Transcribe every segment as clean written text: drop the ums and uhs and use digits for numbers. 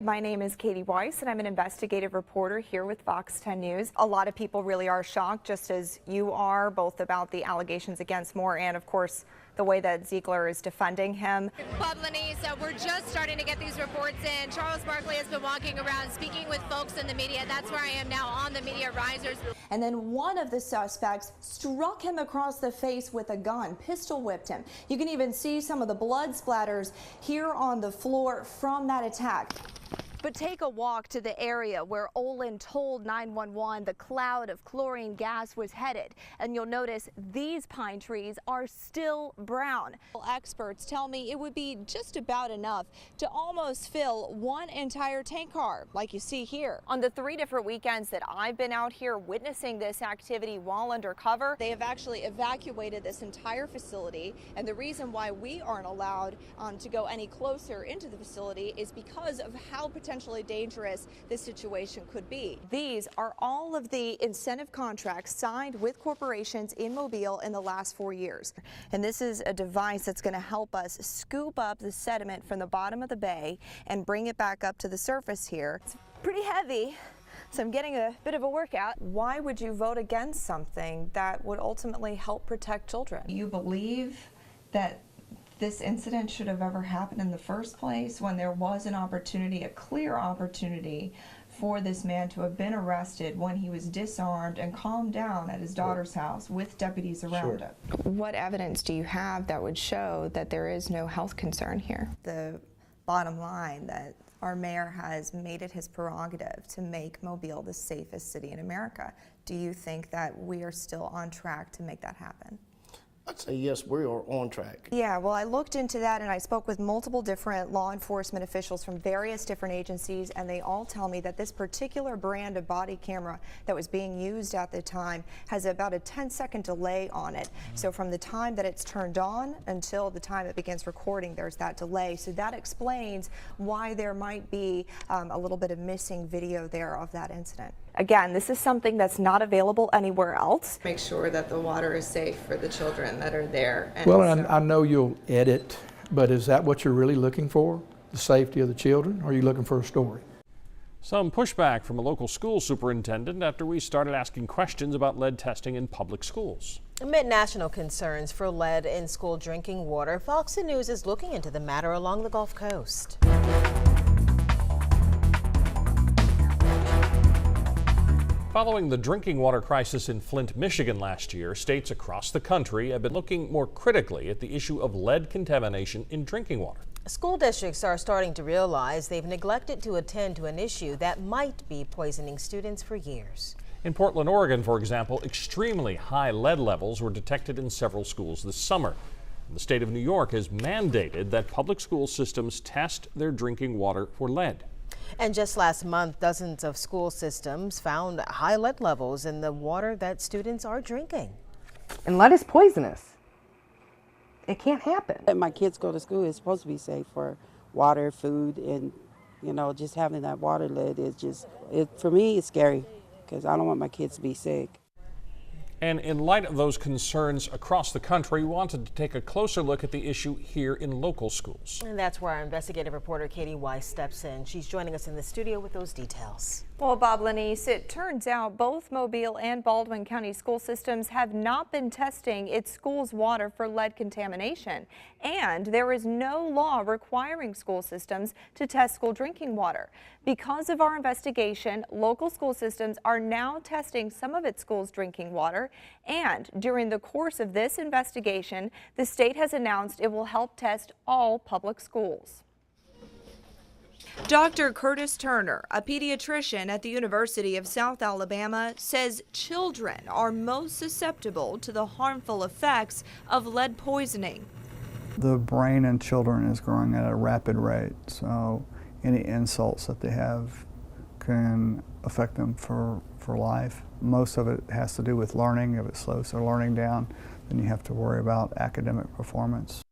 My name is Kati Weis, and I'm an investigative reporter here with Fox 10 News. A lot of people really are shocked, just as you are, both about the allegations against Moore and, of course, the way that Ziegler is defending him. Bob Lenise, we're just starting to get these reports in. Charles Barkley has been walking around speaking with folks in the media. That's where I am now on the media risers. And then one of the suspects struck him across the face with a gun, pistol whipped him. You can even see some of the blood splatters here on the floor from that attack. But take a walk to the area where Olin told 911 the cloud of chlorine gas was headed, and you'll notice these pine trees are still brown. Experts tell me it would be just about enough to almost fill one entire tank car, like you see here. On the 3 different weekends that I've been out here witnessing this activity while undercover, They have actually evacuated this entire facility, and the reason why we aren't allowed to go any closer into the facility is because of how potentially dangerous this situation could be. These are all of the incentive contracts signed with corporations in Mobile in the last 4 years. And this is a device that's going to help us scoop up the sediment from the bottom of the bay and bring it back up to the surface here. It's pretty heavy, so I'm getting a bit of a workout. why would you vote against something that would ultimately help protect children? You believe that this incident should have ever happened in the first place when there was an opportunity, a clear opportunity for this man to have been arrested when he was disarmed and calmed down at his daughter's house with deputies around him. What evidence do you have that would show that there is no health concern here? The bottom line that our mayor has made it his prerogative to make Mobile the safest city in America. Do you think that we are still on track to make that happen? I'd say yes, we are on track. Yeah, well, I looked into that and I spoke with multiple different law enforcement officials from various different agencies, and they all tell me that this particular brand of body camera that was being used at the time has about a 10-second delay on it. So from the time that it's turned on until the time it begins recording, there's that delay. So that explains why there might be a little bit of missing video there of that incident. Again, this is something that's not available anywhere else. Make sure that the water is safe for the children that are there. And Well, so- I know you'll edit, but is that what you're really looking for? The safety of the children? Or are you looking for a story? Some pushback from a local school superintendent after we started asking questions about lead testing in public schools. Amid national concerns for lead in school drinking water, Fox News is looking into the matter along the Gulf Coast. Following the drinking water crisis in Flint, Michigan last year, states across the country have been looking more critically at the issue of lead contamination in drinking water. School districts are starting to realize they've neglected to attend to an issue that might be poisoning students for years. In Portland, Oregon, for example, extremely high lead levels were detected in several schools this summer. The state of New York has mandated that public school systems test their drinking water for lead. And just last month, dozens of school systems found high lead levels in the water that students are drinking. And lead is poisonous. It can't happen. And my kids go to school, it's supposed to be safe for water, food, and just having that water lead is just, for me, it's scary because I don't want my kids to be sick. And in light of those concerns across the country, we wanted to take a closer look at the issue here in local schools. And that's where our investigative reporter Kati Weis steps in. She's joining us in the studio with those details. Well, Bob Lenise, it turns out both Mobile and Baldwin County school systems have not been testing its schools' water for lead contamination. And there is no law requiring school systems to test school drinking water. Because of our investigation, local school systems are now testing some of its schools' drinking water. And during the course of this investigation, the state has announced it will help test all public schools. Dr. Curtis Turner, a pediatrician at the University of South Alabama, says children are most susceptible to the harmful effects of lead poisoning. The brain in children is growing at a rapid rate, so any insults that they have can affect them for life. Most of it has to do with learning. If it slows their learning down, then you have to worry about academic performance.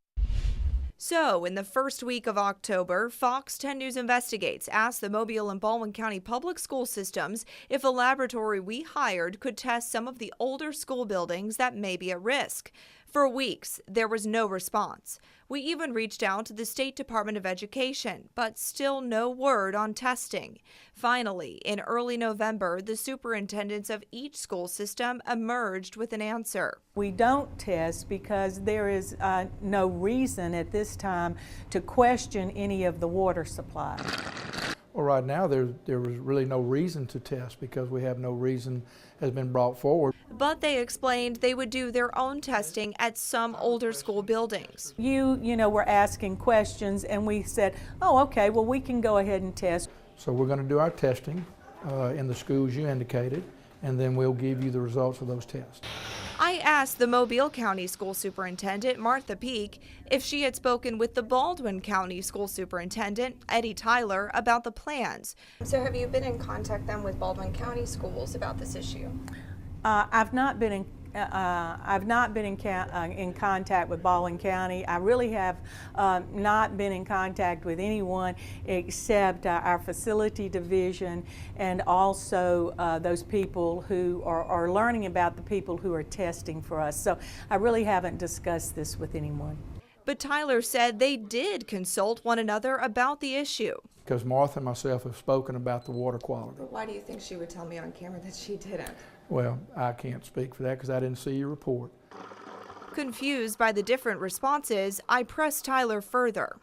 So, in the first week of October, Fox 10 News Investigates asked the Mobile and Baldwin County public school systems if a laboratory we hired could test some of the older school buildings that may be at risk. For weeks, there was no response. We even reached out to the State Department of Education, but still no word on testing. Finally, in early November, the superintendents of each school system emerged with an answer. We don't test because there is no reason at this time to question any of the water supply. Well, right now there was really no reason to test because we have no reason has been brought forward. But they explained they would do their own testing at some older school buildings. You know, were asking questions and we said, oh, okay, well, we can go ahead and test. So we're going to do our testing in the schools you indicated, and then we'll give you the results of those tests. I asked the Mobile County School Superintendent, Martha Peak, if she had spoken with the Baldwin County School Superintendent, Eddie Tyler, about the plans. So have you been in contact then with Baldwin County schools about this issue? I've not been in contact with Baldwin County. I really have not been in contact with anyone except our facility division and also those people who are learning about the people who are testing for us. So I really haven't discussed this with anyone. But Tyler said they did consult one another about the issue. Because Martha and myself have spoken about the water quality. But why do you think she would tell me on camera that she didn't? Well, I can't speak for that because I didn't see your report. Confused by the different responses, I pressed Tyler further.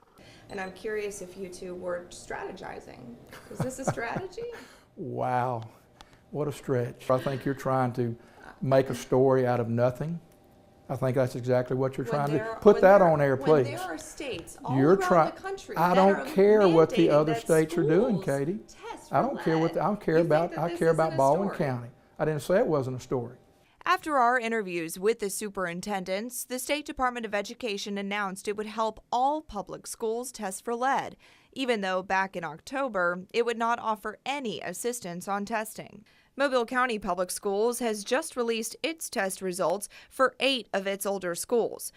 And I'm curious if you two were strategizing. Is this a strategy? Wow, what a stretch. I think you're trying to make a story out of nothing. I think that's exactly what you're trying to put that on air, please. When there are states all around the country I don't care what the other states are doing, Katie. I don't care what I care about Baldwin County. I didn't say it wasn't a story. After our interviews with the superintendents, the State Department of Education announced it would help all public schools test for lead, even though back in October, it would not offer any assistance on testing. Mobile County Public Schools has just released its test results for 8 of its older schools.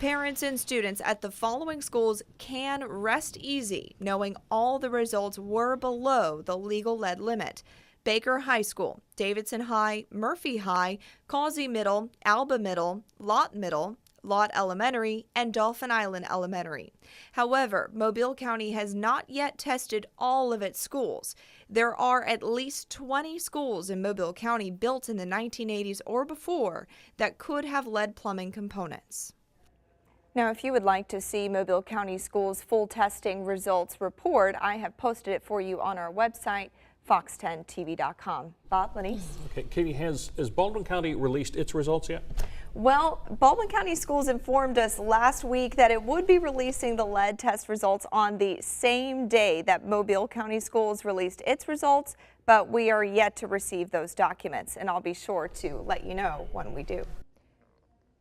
Parents and students at the following schools can rest easy knowing all the results were below the legal lead limit: Baker High School, Davidson High, Murphy High, Causey Middle, Alba Middle, Lott Elementary, and Dolphin Island Elementary. However, Mobile County has not yet tested all of its schools. There are at least 20 schools in Mobile County built in the 1980s or before that could have lead plumbing components. Now, if you would like to see Mobile County Schools' full testing results report, I have posted it for you on our website, fox10tv.com. Bob, Lenise? Okay, Katie, has Baldwin County released its results yet? Well, Baldwin County Schools informed us last week that it would be releasing the lead test results on the same day that Mobile County Schools released its results, but we are yet to receive those documents, and I'll be sure to let you know when we do.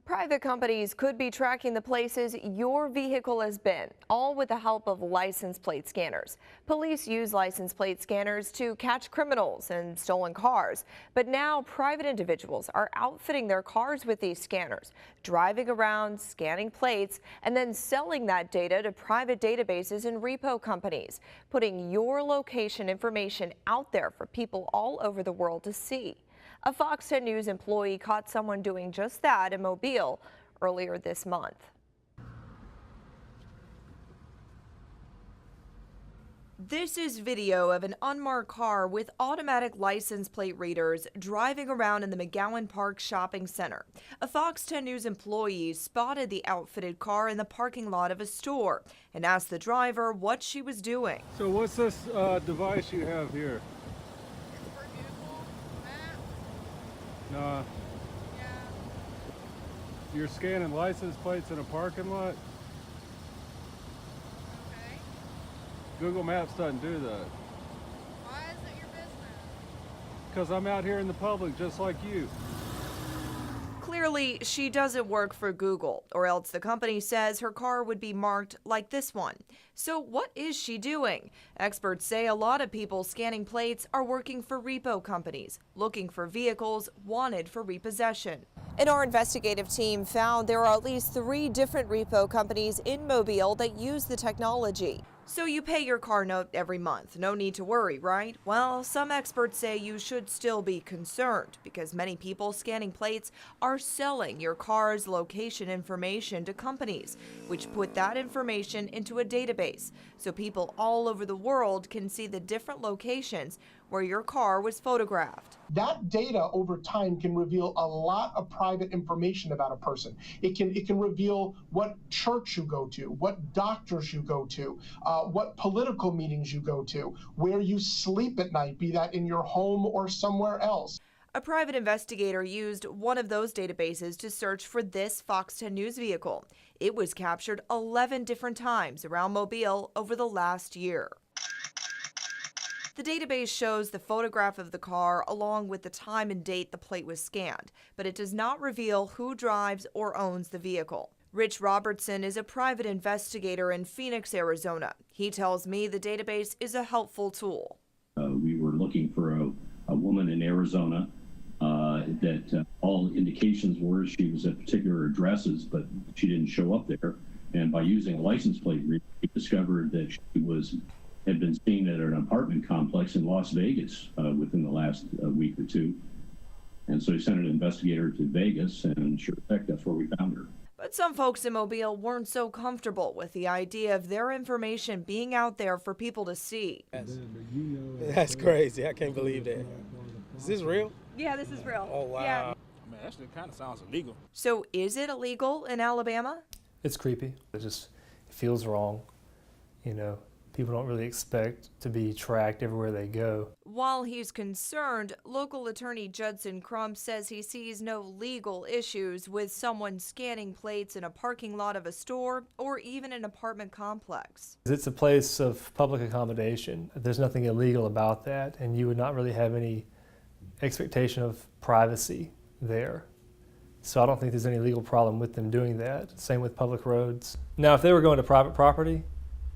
Private companies could be tracking the places your vehicle has been, all with the help of license plate scanners. Police use license plate scanners to catch criminals and stolen cars. But now private individuals are outfitting their cars with these scanners, driving around, scanning plates, and then selling that data to private databases and repo companies, putting your location information out there for people all over the world to see. A Fox 10 News employee caught someone doing just that in Mobile earlier this month. This is video of an unmarked car with automatic license plate readers driving around in the McGowan Park Shopping Center. A Fox 10 News employee spotted the outfitted car in the parking lot of a store and asked the driver what she was doing. So what's this device you have here? No. Yeah. You're scanning license plates in a parking lot? Okay. Google Maps doesn't do that. Why is it your business? Because I'm out here in the public just like you. Clearly, she doesn't work for Google, or else the company says her car would be marked like this one. So what is she doing? Experts say a lot of people scanning plates are working for repo companies, looking for vehicles wanted for repossession. And our investigative team found there are at least 3 different repo companies in Mobile that use the technology. So you pay your car note every month. No need to worry, right? Well, some experts say you should still be concerned because many people scanning plates are selling your car's location information to companies, which put that information into a database so people all over the world can see the different locations where your car was photographed. That data over time can reveal a lot of private information about a person. It can reveal what church you go to, what doctors you go to, what political meetings you go to, where you sleep at night, be that in your home or somewhere else. A private investigator used one of those databases to search for this Fox 10 News vehicle. It was captured 11 different times around Mobile over the last year. The database shows the photograph of the car along with the time and date the plate was scanned, but it does not reveal who drives or owns the vehicle. Rich Robertson is a private investigator in Phoenix, Arizona. He tells me the database is a helpful tool. We were looking for a woman in Arizona that all indications were she was at particular addresses, but she didn't show up there. And by using a license plate reader, we discovered that she had been seen at an apartment complex in Las Vegas within the last week or two. And so he sent an investigator to Vegas, and sure heck, that's where we found her. But some folks in Mobile weren't so comfortable with the idea of their information being out there for people to see. That's crazy. I can't believe that. Is this real? Yeah, this is real. Oh, wow. Yeah. Man, that shit kind of sounds illegal. So is it illegal in Alabama? It's creepy. It feels wrong. You know, people don't really expect to be tracked everywhere they go. While he's concerned, local attorney Judson Crump says he sees no legal issues with someone scanning plates in a parking lot of a store or even an apartment complex. It's a place of public accommodation. There's nothing illegal about that, and you would not really have any expectation of privacy there. So I don't think there's any legal problem with them doing that. Same with public roads. Now, if they were going to private property,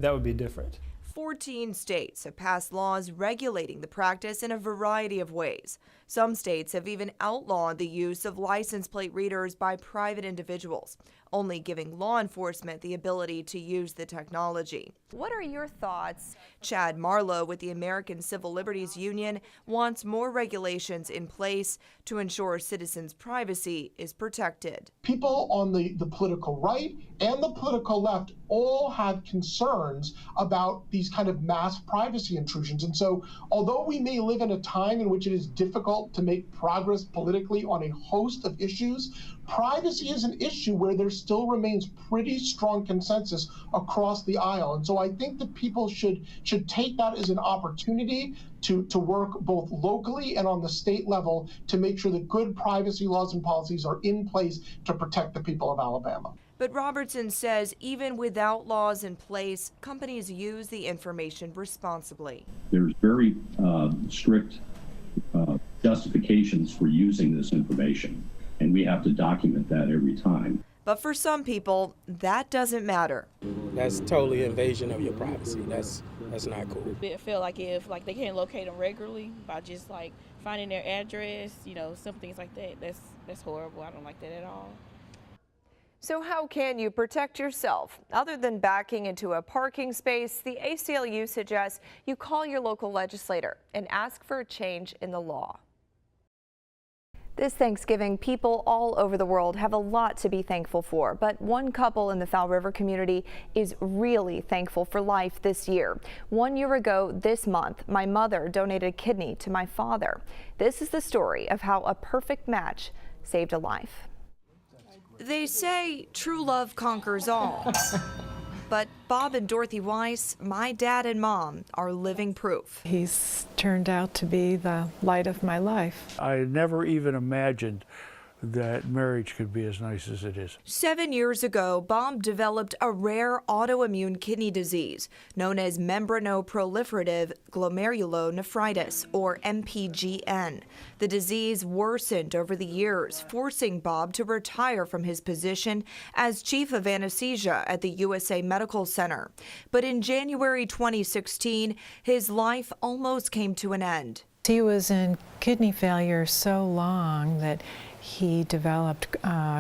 that would be different. 14 states have passed laws regulating the practice in a variety of ways. Some states have even outlawed the use of license plate readers by private individuals, only giving law enforcement the ability to use the technology. What are your thoughts? Chad Marlowe with the American Civil Liberties Union wants more regulations in place to ensure citizens' privacy is protected. People on the political right and the political left all have concerns about these kind of mass privacy intrusions. And so although we may live in a time in which it is difficult to make progress politically on a host of issues, privacy is an issue where there still remains pretty strong consensus across the aisle. And so I think that people should take that as an opportunity to work both locally and on the state level to make sure that good privacy laws and policies are in place to protect the people of Alabama. But Robertson says even without laws in place, companies use the information responsibly. There's very strict justifications for using this information, and we have to document that every time. But for some people, that doesn't matter. That's totally invasion of your privacy. That's not cool. I feel like if they can't locate them regularly by just finding their address, some things like that, that's horrible. I don't like that at all. So how can you protect yourself? Other than backing into a parking space, the ACLU suggests you call your local legislator and ask for a change in the law. This Thanksgiving, people all over the world have a lot to be thankful for, but one couple in the Fowl River community is really thankful for life this year. 1 year ago this month, my mother donated a kidney to my father. This is the story of how a perfect match saved a life. They say true love conquers all. But Bob and Dorothy Weiss, my dad and mom, are living proof. He's turned out to be the light of my life. I never even imagined that marriage could be as nice as it is. 7 years ago, Bob developed a rare autoimmune kidney disease known as membranoproliferative glomerulonephritis, or MPGN. The disease worsened over the years, forcing Bob to retire from his position as chief of anesthesia at the USA Medical Center. But in January 2016, his life almost came to an end. He was in kidney failure so long that He developed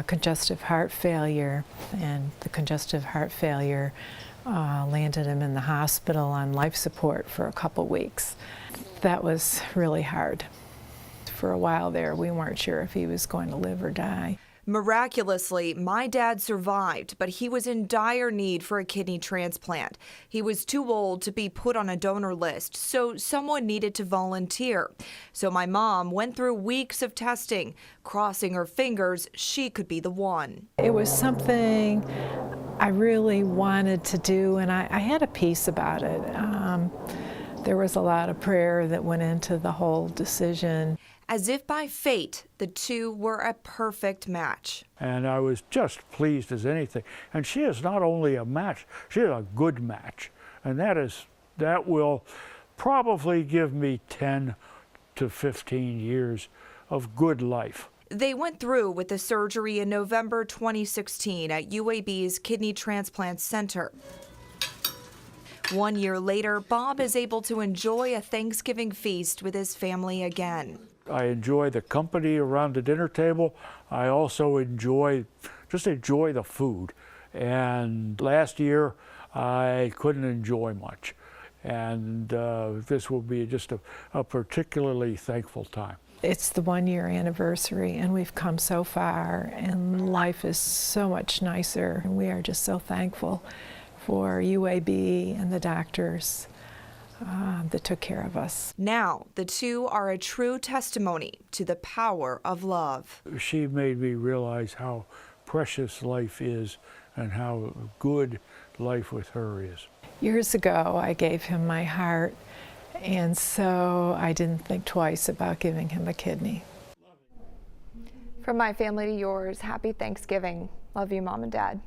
congestive heart failure, and the congestive heart failure landed him in the hospital on life support for a couple weeks. That was really hard. For a while there, we weren't sure if he was going to live or die. Miraculously, my dad survived, but he was in dire need for a kidney transplant. He was too old to be put on a donor list, so someone needed to volunteer. So my mom went through weeks of testing, crossing her fingers she could be the one. It was something I really wanted to do, and I had a peace about it. There was a lot of prayer that went into the whole decision. As if by fate, the two were a perfect match. And I was just pleased as anything. And she is not only a match, she is a good match. And that will probably give me 10 to 15 years of good life. They went through with the surgery in November 2016 at UAB's Kidney Transplant Center. 1 year later, Bob is able to enjoy a Thanksgiving feast with his family again. I enjoy the company around the dinner table. I also enjoy the food. And last year, I couldn't enjoy much. And this will be just a particularly thankful time. It's the 1 year anniversary, and we've come so far, and life is so much nicer. And we are just so thankful for UAB and the doctors that took care of us. Now, the two are a true testimony to the power of love. She made me realize how precious life is and how good life with her is. Years ago, I gave him my heart, and so I didn't think twice about giving him a kidney. From my family to yours, happy Thanksgiving. Love you, Mom and Dad.